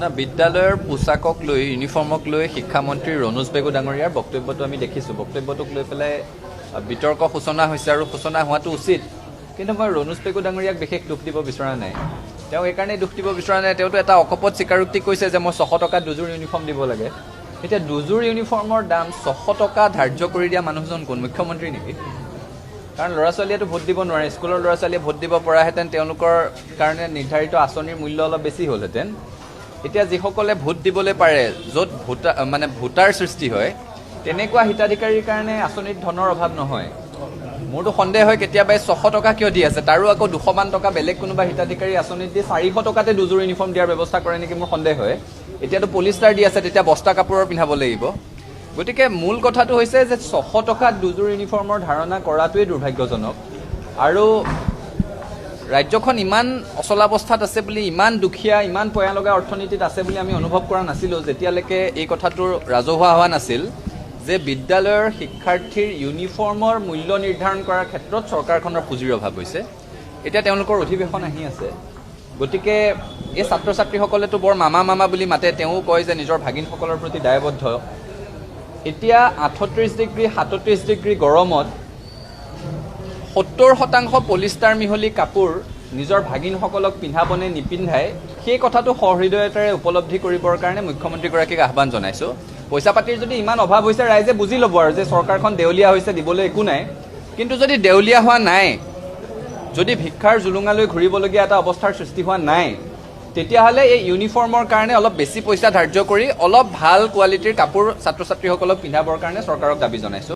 না বিদ্যালয়ৰ পোছাকক লৈ ইউনিফৰ্মক লৈ শিক্ষামন্ত্ৰী ৰণোজ পেগু ডাঙৰীয়াৰ বক্তব্যটো আমি দেখিছোঁ। বক্তব্যটোক লৈ পেলাই বিতৰ্ক সূচনা হৈছে আৰু সূচনা হোৱাটো উচিত, কিন্তু মই ৰণোজ পেগু ডাঙৰীয়াক বিশেষ দুখ দিব বিচৰা নাই। তেওঁ এইকাৰণেই দুখ দিব বিচৰা নাই, তেওঁতো এটা অকপট স্বীকাৰোক্তি কৈছে যে মই 600 টকাত দুযোৰ ইউনিফৰ্ম দিব লাগে। এতিয়া দুযোৰ ইউনিফৰ্মৰ দাম 600 টকা ধাৰ্য কৰি দিয়া মানুহজন কোন? মুখ্যমন্ত্ৰী নেকি? কাৰণ ল'ৰা ছোৱালীয়েতো ভোট দিব নোৱাৰে। স্কুলৰ ল'ৰা ছোৱালীয়ে ভোট দিব পৰাহেঁতেন তেওঁলোকৰ কাৰণে নিৰ্ধাৰিত আঁচনিৰ মূল্য অলপ বেছি হ'লহেঁতেন। এতিয়া যিসকলে ভোট দিবলৈ পাৰে, য'ত ভোটাৰ সৃষ্টি হয়, তেনেকুৱা হিতাধিকাৰীৰ কাৰণে আঁচনিত ধনৰ অভাৱ নহয়। মোৰতো সন্দেহ হয় কেতিয়াবাই 600 টকা কিয় দি আছে, তাৰো আকৌ 200 মান টকা বেলেগ কোনোবা হিতাধিকাৰী আঁচনিত দি 400 টকাতে দুযোৰ ইউনিফৰ্ম দিয়াৰ ব্যৱস্থা কৰে নেকি মোৰ সন্দেহ হয়। এতিয়াতো পলিষ্টাৰ দি আছে, তেতিয়া বস্তা কাপোৰৰ পিন্ধাব লাগিব। গতিকে মূল কথাটো হৈছে যে 600 টকাত দুযোৰ ইউনিফৰ্মৰ ধাৰণা কৰাটোৱেই দুৰ্ভাগ্যজনক। আৰু ৰাজ্যখন ইমান অচলাৱস্থাত আছে বুলি, ইমান দুখীয়া, ইমান পয়া লগা অৰ্থনীতিত আছে বুলি আমি অনুভৱ কৰা নাছিলোঁ যেতিয়ালৈকে এই কথাটো ৰাজহুৱা হোৱা নাছিল যে বিদ্যালয়ৰ শিক্ষাৰ্থীৰ ইউনিফৰ্মৰ মূল্য নিৰ্ধাৰণ কৰাৰ ক্ষেত্ৰত চৰকাৰখনৰ পুঁজিৰ অভাৱ হৈছে। এতিয়া তেওঁলোকৰ অধিৱেশন আহি আছে, গতিকে এই ছাত্ৰ ছাত্ৰীসকলেতো বৰ মামা বুলি মাতে। তেওঁ কয় যে নিজৰ ভাগিনসকলৰ প্ৰতি দায়বদ্ধ। এতিয়া 38 ডিগ্ৰী 37 ডিগ্ৰী গৰমত 70% পলিষ্টাৰ মিহলি কাপোৰ নিজৰ ভাগিনসকলক পিন্ধাবনে নিপিন্ধাই, সেই কথাটো সহৃদয়তাৰে উপলব্ধি কৰিবৰ কাৰণে মুখ্যমন্ত্ৰীগৰাকীক আহ্বান জনাইছোঁ। পইচা পাতিৰ যদি ইমান অভাৱ হৈছে, ৰাইজে বুজি ল'ব আৰু যে চৰকাৰখন দেউলীয়া হৈছে, দিবলৈ একো নাই। কিন্তু যদি দেউলীয়া হোৱা নাই, যদি ভিক্ষাৰ জুলুঙালৈ ঘূৰিবলগীয়া এটা অৱস্থাৰ সৃষ্টি হোৱা নাই, তেতিয়াহ'লে এই ইউনিফৰ্মৰ কাৰণে অলপ বেছি পইচা ধাৰ্য কৰি অলপ ভাল কোৱালিটিৰ কাপোৰ ছাত্ৰ ছাত্ৰীসকলক পিন্ধাবৰ কাৰণে চৰকাৰক দাবী জনাইছোঁ।